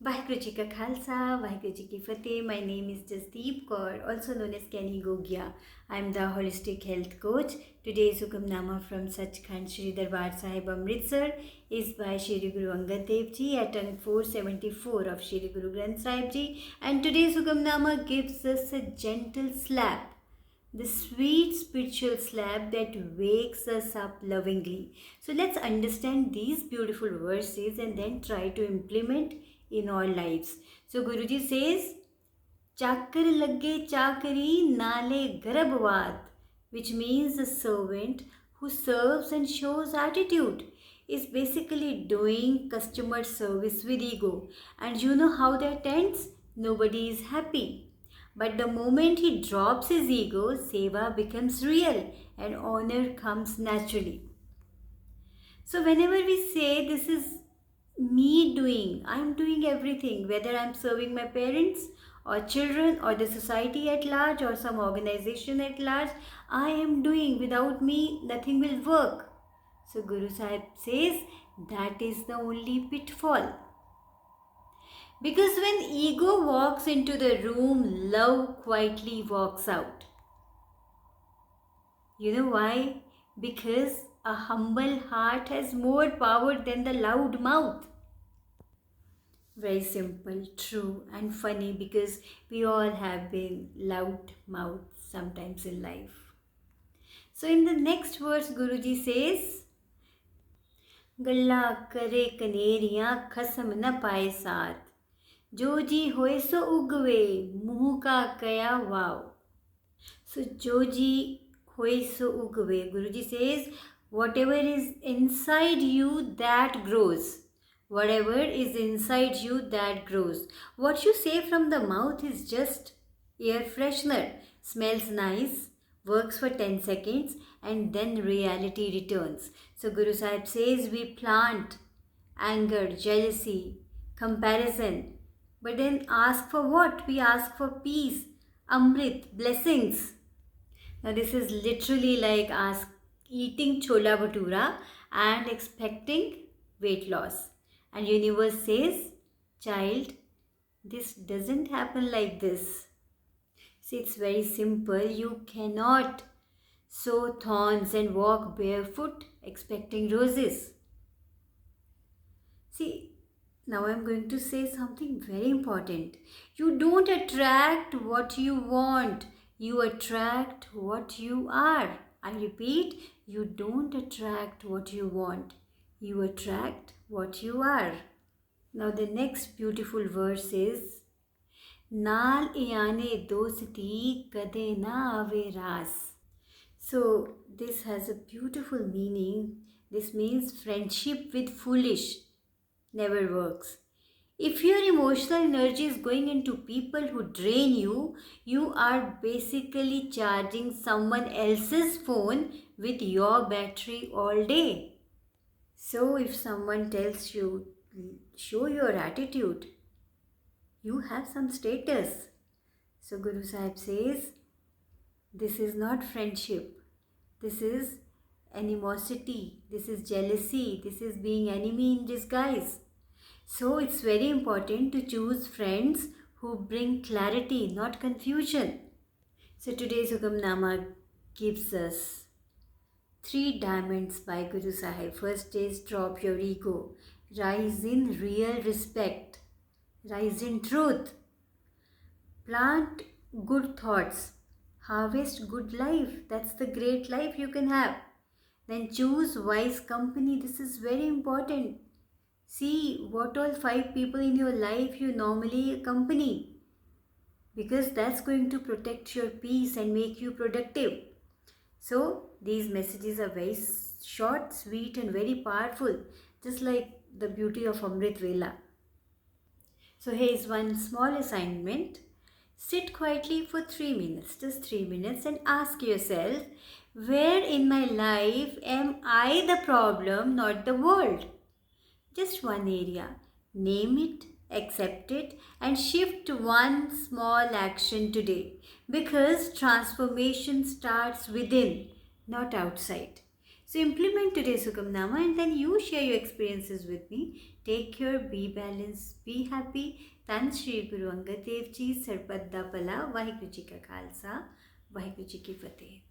Vaheguru Ji Ka Khalsa, Vaheguru Ji Ki Fateh. My name is Jasdeep Kaur, also known as Kenny Gogia. I am the holistic health coach. Today's Hukamnama from Sachkhand Shri Darbar Sahib Amritsar is by Shri Guru Angad Dev Ji at turn 474 of Shri Guru Granth Sahib Ji. And today's Hukamnama gives us a gentle slap, the sweet spiritual slap that wakes us up lovingly. So let's understand these beautiful verses and then try to implement in our lives. So Guruji says, Chakar lagge chakari nale garabwad, which means a servant who serves and shows attitude is basically doing customer service with ego. And you know how that ends? Nobody is happy. But the moment he drops his ego, seva becomes real and honor comes naturally. So whenever we say this is me doing, I'm doing everything, whether I'm serving my parents or children or the society at large or some organization at large, I am doing. Without me, nothing will work. So Guru Sahib says that is the only pitfall. Because when ego walks into the room, love quietly walks out. You know why? Because a humble heart has more power than the loud mouth. Very simple, true, and funny because we all have been loud mouthed sometimes in life. So, in the next verse, Guruji says, Galla करे कनेरियां खसम न पाए साथ जो जी होए सो उगवे मुंह का कया वाव. So Joji Hoiso Ugwe. Guruji says, whatever is inside you that grows. Whatever is inside you that grows. What you say from the mouth is just air freshener. Smells nice, works for 10 seconds, and then reality returns. So Guru Sahib says we plant anger, jealousy, comparison. But then ask for what? We ask for peace, amrit, blessings. Now this is literally like eating chola bhatura and expecting weight loss. And universe says, child, this doesn't happen like this. See, it's very simple. You cannot sow thorns and walk barefoot expecting roses. See, now I'm going to say something very important. You don't attract what you want. You attract what you are. I repeat, you don't attract what you want. You attract what you are. Now the next beautiful verse is Naal iane dosti kade na ave ras. So this has a beautiful meaning. This means friendship with foolish never works. If your emotional energy is going into people who drain you, you are basically charging someone else's phone with your battery all day. So if someone tells you, show your attitude, you have some status. So Guru Sahib says, this is not friendship. This is animosity. This is jealousy. This is being enemy in disguise. So it's very important to choose friends who bring clarity, not confusion. So today's Hukamnama gives us 3 diamonds by Guru Sahib. First is drop your ego, rise in real respect, rise in truth, plant good thoughts, harvest good life. That's the great life you can have. Then choose wise company. This is very important. See what all 5 people in your life you normally accompany, because that's going to protect your peace and make you productive. So these messages are very short, sweet and very powerful, just like the beauty of Amrit Vela. So here is one small assignment. Sit quietly for 3 minutes, just 3 minutes, and ask yourself, where in my life am I the problem, not the world? Just one area. Name it, accept it, and shift one small action today. Because transformation starts within, not outside. So implement today's Hukamnama and then you share your experiences with me. Take care, be balanced, be happy. Tan Shri Guru Angad Dev Ji, Sarpadda Pala, Vaheguru Ji Ka Khalsa, Vaheguru Ji Ki Fateh.